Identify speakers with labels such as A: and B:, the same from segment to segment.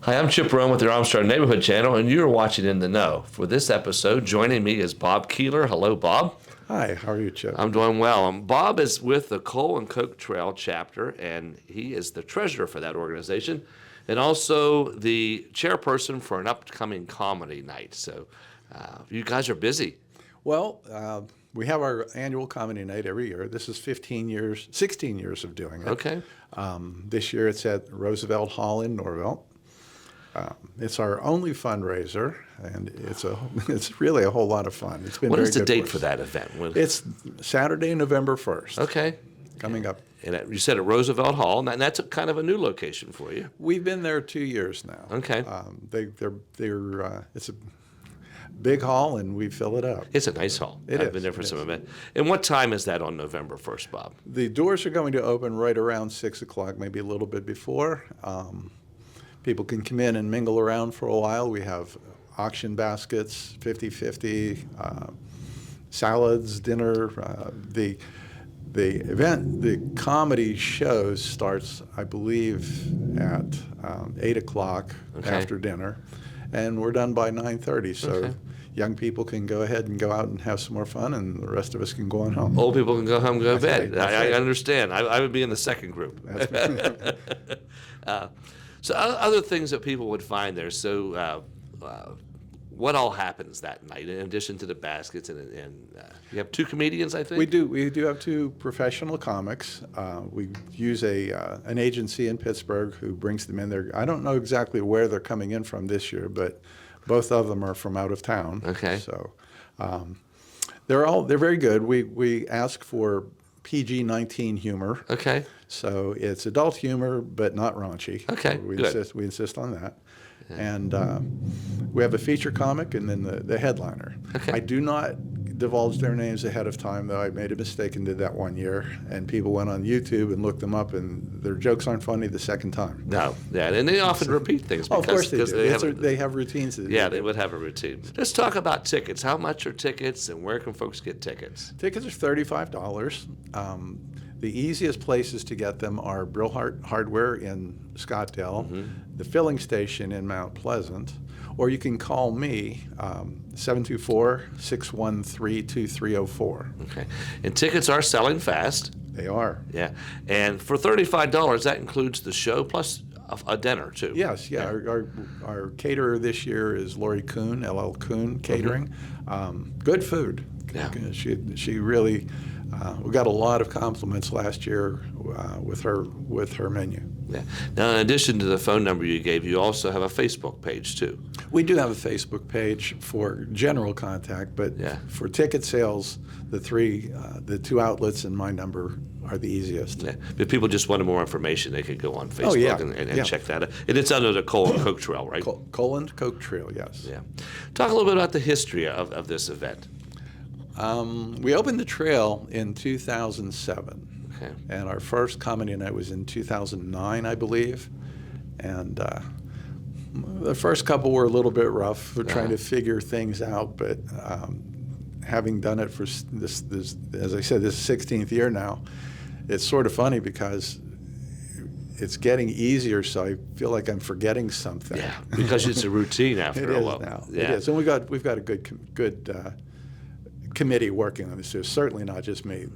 A: Hi, I'm Chip Rome with your Armstrong Neighborhood Channel, and you're watching In the Know. For this episode, joining me is Bob Keeler. Hello, Bob.
B: Hi, how are you, Chip?
A: I'm doing well. Bob is with the Coal and Coke Trail chapter, and he is the treasurer for that organization, and also the chairperson for an upcoming comedy night. So you guys are busy.
B: Well, we have our annual comedy night every year. This is 16 years of doing it.
A: Okay.
B: This year it's at Roosevelt Hall in Norvelt. It's our only fundraiser, and it's really a whole lot of fun. It's been
A: What
B: very
A: is the
B: good
A: date
B: us.
A: for that event?
B: It's Saturday, November 1st.
A: Okay.
B: Coming up.
A: And you said at Roosevelt Hall, and that's kind of a new location for you.
B: We've been there 2 years now.
A: Okay.
B: It's a big hall, and we fill it up.
A: It's a nice hall. I've been there for some event. And what time is that on November 1st, Bob?
B: The doors are going to open right around 6 o'clock, maybe a little bit before. People can come in and mingle around for a while. We have auction baskets, 50-50, salads, dinner. The event, the comedy show starts, I believe, at 8 o'clock after dinner, and we're done by 9:30. So young people can go ahead and go out and have some more fun, and the rest of us can go on home.
A: Old people can go home and go to bed.
B: That's
A: I
B: right.
A: understand. I would be in the second group. So other things that people would find there. So what all happens that night in addition to the baskets? And you have two comedians, I think?
B: We do have two professional comics. We use an agency in Pittsburgh who brings them in there. I don't know exactly where they're coming in from this year, but both of them are from out of town.
A: Okay.
B: So they're very good. We ask for PG-19 humor.
A: Okay.
B: So it's adult humor, but not raunchy.
A: Okay, good.
B: We insist on that. And we have a feature comic and then the headliner.
A: Okay.
B: I do not divulge their names ahead of time, though. I made a mistake and did that one year. And people went on YouTube and looked them up, and their jokes aren't funny the second time.
A: No. Yeah, and they often repeat things.
B: Oh, of course they do.
A: They
B: Have routines.
A: they would have a routine. Let's talk about tickets. How much are tickets, and where can folks get tickets?
B: Tickets are $35. The easiest places to get them are Brilhart Hardware in Scottdale, the filling station in Mount Pleasant, or you can call me, 724-613-2304.
A: Okay. And tickets are selling fast.
B: They are.
A: Yeah. And for $35, that includes the show plus a dinner, too.
B: Yes, yeah. Our caterer this year is Lori Kuhn, LL Kuhn Catering. Good food.
A: Yeah.
B: She really... we got a lot of compliments last year with her menu.
A: Yeah. Now, in addition to the phone number you gave, you also have a Facebook page, too.
B: We do have a Facebook page for general contact, but for ticket sales, the two outlets and my number are the easiest.
A: Yeah. If people just wanted more information, they could go on Facebook and check that out. And it's under the Coal and Coke Trail, right?
B: Coal and Coke Trail, yes.
A: Yeah. Talk a little bit about the history of this event.
B: We opened the trail in 2007.
A: Okay.
B: And our first comedy night was in 2009, I believe. And the first couple were a little bit rough. We're trying to figure things out, but having done it for this, as I said, this is 16th year now, it's sort of funny because it's getting easier, so I feel like I'm forgetting something.
A: Yeah, because it's a routine after a while.
B: Now.
A: Yeah.
B: It is, and we've got a good committee working on this. It's certainly not just me.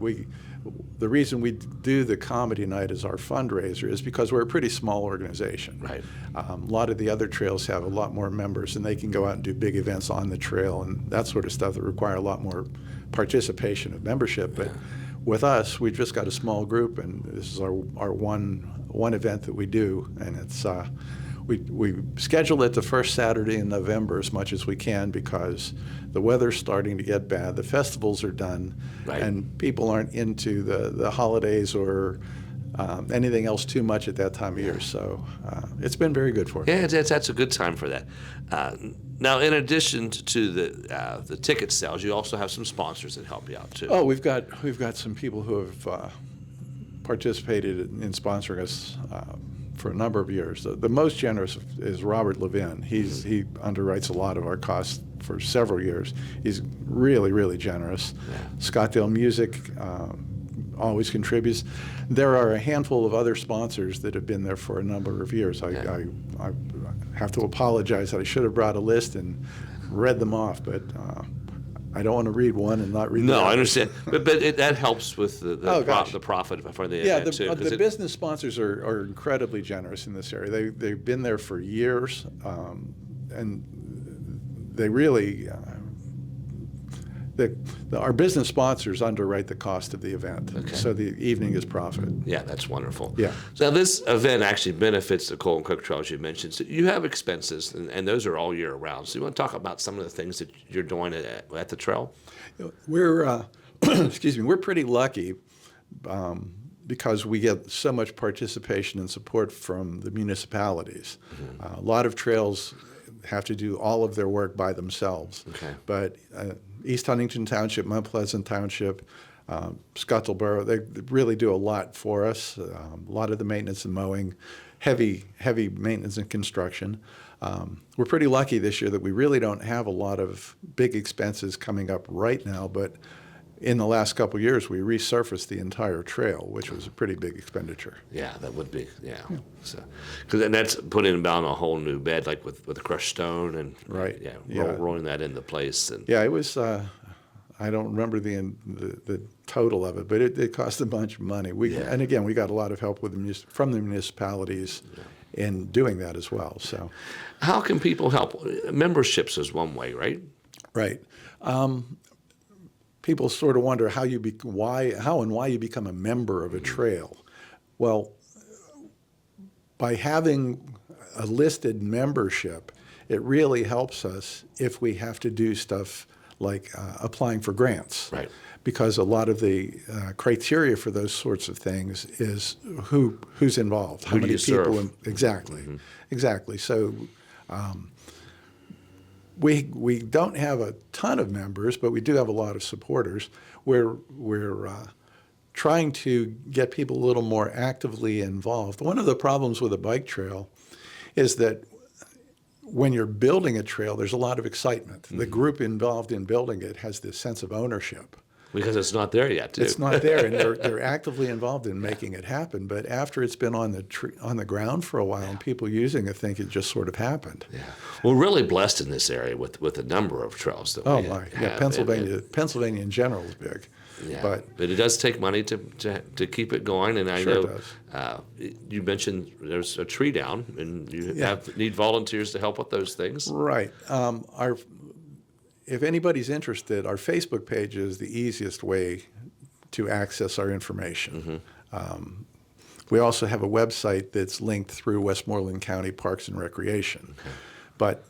B: The reason we do the comedy night as our fundraiser is because we're a pretty small organization.
A: Right.
B: A lot of the other trails have a lot more members, and they can go out and do big events on the trail and that sort of stuff that require a lot more participation of membership. But with us, we've just got a small group, and this is our one event that we do, and it's we schedule it the first Saturday in November as much as we can because the weather's starting to get bad. The festivals are done, and people aren't into the holidays or anything else too much at that time of year. So it's been very good for us.
A: Yeah, that's a good time for that. Now, in addition to the ticket sales, you also have some sponsors that help you out too.
B: Oh, we've got some people who have participated in sponsoring us for a number of years. The most generous is Robert Levin. He underwrites a lot of our costs for several years. He's really, really generous.
A: Yeah.
B: Scottdale Music always contributes. There are a handful of other sponsors that have been there for a number of years. I have to apologize that I should have brought a list and read them off, but I don't want to read one and not read the
A: No, I
B: others.
A: understand, but that helps with
B: Oh, gosh.
A: the profit for the
B: Yeah,
A: event too. 'Cause
B: the business sponsors are incredibly generous in this area. They've been there for years, and they really our business sponsors underwrite the cost of the event,
A: Okay.
B: so the evening is profit.
A: Yeah, that's wonderful.
B: Yeah.
A: So now this event actually benefits the coal and coke trails you mentioned. So you have expenses, and those are all year round. So you want to talk about some of the things that you're doing at the trail?
B: We're excuse me, we're pretty lucky because we get so much participation and support from the municipalities. A lot of trails have to do all of their work by themselves.
A: Okay.
B: But East Huntington Township, Mount Pleasant Township, Scottdale Borough, they really do a lot for us. A lot of the maintenance and mowing, heavy maintenance and construction. We're pretty lucky this year that we really don't have a lot of big expenses coming up right now, but in the last couple of years, we resurfaced the entire trail, which was a pretty big expenditure.
A: Yeah, that would be, yeah. So, and that's putting down a whole new bed, like with the crushed stone and
B: Right.
A: yeah,
B: Yeah.
A: rolling that into place. And
B: Yeah, it was. I don't remember the total of it, but it cost a bunch of money.
A: Yeah.
B: And again, we got a lot of help with from the municipalities in doing that as well. So,
A: how can people help? Memberships is one way, right?
B: right. People sort of wonder how and why you become a member of a trail. Well, by having a listed membership, it really helps us if we have to do stuff like applying for grants.
A: Right.
B: Because a lot of the criteria for those sorts of things is who's involved, how
A: Who do
B: many
A: you
B: people.
A: serve?
B: Exactly, exactly. So we don't have a ton of members, but we do have a lot of supporters. We're trying to get people a little more actively involved. One of the problems with a bike trail is that when you're building a trail, there's a lot of excitement. The group involved in building it has this sense of ownership.
A: Because it's not there yet, too.
B: It's not there, and they're actively involved in making it happen. But after it's been on the ground for a while and people using it think it just sort of happened.
A: Yeah. We're really blessed in this area with the number of trails that
B: Oh
A: we
B: my!
A: have.
B: Yeah, Pennsylvania in general is big.
A: Yeah,
B: But
A: it does take money to keep it going, and I
B: Sure
A: know you mentioned there's a tree down, and you
B: Yeah.
A: need volunteers to help with those things.
B: right, if anybody's interested, our Facebook page is the easiest way to access our information. We also have a website that's linked through Westmoreland County Parks and Recreation.
A: Okay.
B: But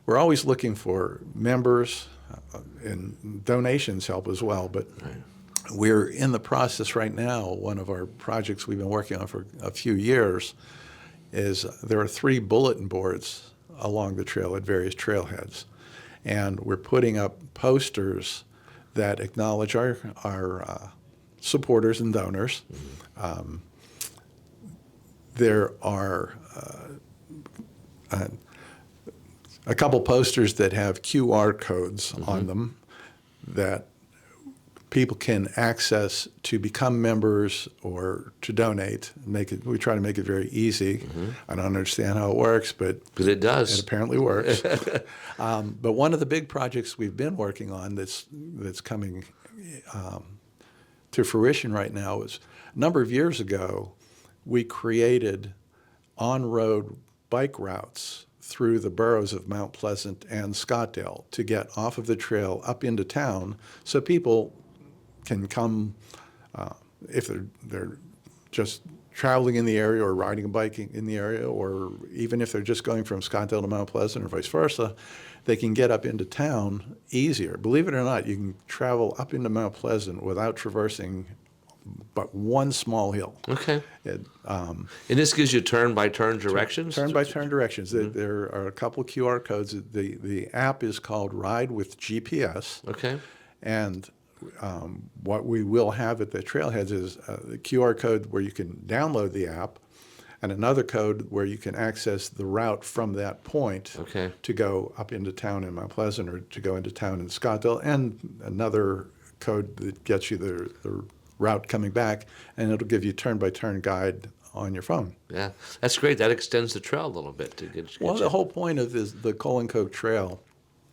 B: we're always looking for members, and donations help as well. But we're in the process right now. One of our projects we've been working on for a few years is there are 3 bulletin boards along the trail at various trailheads. And we're putting up posters that acknowledge our supporters and donors. There are a couple posters that have QR codes on them that people can access to become members or to donate. We try to make it very easy. I don't understand how it works, but
A: it does.
B: It apparently works. But one of the big projects we've been working on that's coming to fruition right now is a number of years ago, we created on-road bike routes through the boroughs of Mount Pleasant and Scottdale to get off of the trail up into town so people can come if they're just traveling in the area or riding a bike in the area, or even if they're just going from Scottdale to Mount Pleasant or vice versa, they can get up into town easier. Believe it or not, you can travel up into Mount Pleasant without traversing but one small hill.
A: Okay.
B: And
A: this gives you turn-by-turn directions?
B: Turn-by-turn directions. There are a couple QR codes. The app is called Ride with GPS.
A: Okay.
B: And what we will have at the trailheads is the QR code where you can download the app, and another code where you can access the route from that point to go up into town in Mount Pleasant or to go into town in Scottdale, and another code that gets you the route coming back, and it'll give you turn-by-turn guide on your phone.
A: Yeah, that's great. That extends the trail a little bit to get
B: Well,
A: you.
B: the whole point of the Coal and Coke Trail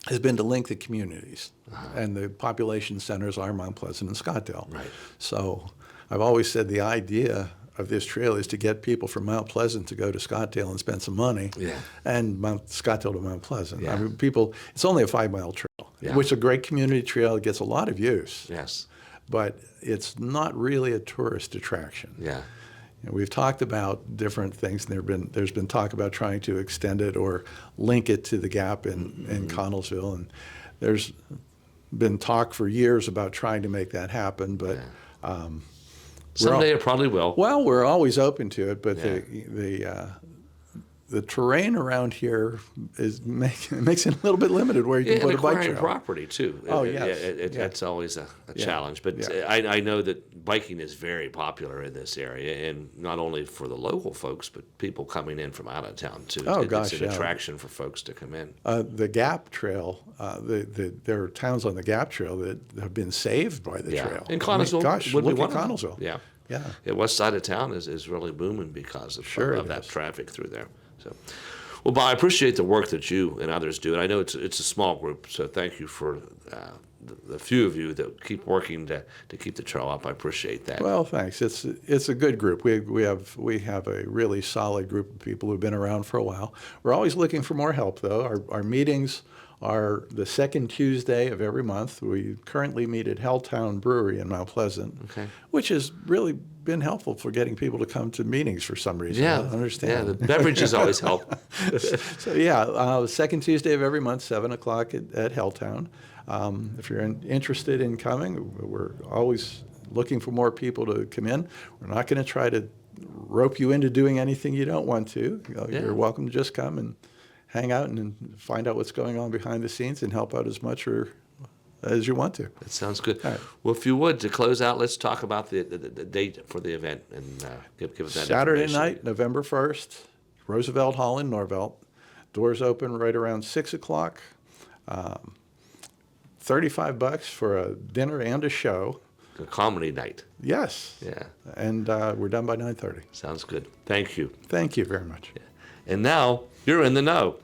B: has been to link the communities, and the population centers are Mount Pleasant and Scottdale.
A: Right.
B: So I've always said the idea of this trail is to get people from Mount Pleasant to go to Scottdale and spend some money,
A: Yeah.
B: and Scottdale to Mount Pleasant.
A: Yeah.
B: I mean, people, it's only a 5-mile trail,
A: Yeah.
B: which is a great community trail. It gets a lot of use,
A: Yes.
B: but it's not really a tourist attraction.
A: Yeah.
B: And we've talked about different things, and there's been talk about trying to extend it or link it to the Gap in Connellsville, and there's been talk for years about trying to make that happen, but
A: Someday it probably will.
B: well, we're always open to it, but
A: Yeah.
B: the terrain around here makes it a little bit limited where you can
A: Yeah,
B: put
A: and
B: a bike
A: acquiring
B: trail.
A: property too.
B: Oh,
A: Yeah,
B: yes.
A: that's always a challenge. But
B: Yeah.
A: I know that biking is very popular in this area, and not only for the local folks, but people coming in from out of town too.
B: Oh,
A: It's
B: gosh,
A: an
B: yeah.
A: attraction for folks to come in.
B: The Gap Trail, there are towns on the Gap Trail that have been saved by the
A: Yeah,
B: trail.
A: and Connellsville
B: gosh,
A: would be
B: look
A: one
B: at
A: of them.
B: Connellsville.
A: Yeah.
B: Yeah.
A: The west side of town is really booming because of,
B: Sure
A: of
B: it
A: that
B: is.
A: traffic through there. So, well, Bob, I appreciate the work that you and others do, and I know it's a small group. So thank you for the few of you that keep working to keep the trail up. I appreciate that.
B: Well, thanks. It's a good group. We have a really solid group of people who've been around for a while. We're always looking for more help, though. Our meetings are the second Tuesday of every month. We currently meet at Helltown Brewery in Mount Pleasant,
A: Okay.
B: which has really been helpful for getting people to come to meetings for some reason. I don't understand.
A: Yeah, the beverages always help.
B: So yeah, second Tuesday of every month, 7 o'clock at Helltown. If you're interested in coming, we're always looking for more people to come in. We're not going to try to rope you into doing anything you don't want to.
A: Yeah.
B: You're welcome to just come and hang out and find out what's going on behind the scenes and help out as much or as you want to.
A: That sounds good.
B: All right.
A: Well, if you would, to close out, let's talk about the date for the event and give us that
B: Saturday
A: information.
B: night, November 1st, Roosevelt Hall in Norvelt. Doors open right around 6 o'clock. $35 for a dinner and a show.
A: A comedy night.
B: Yes.
A: Yeah,
B: And we're done by 9:30.
A: sounds good. Thank you.
B: Thank you very much.
A: And now you're in the know.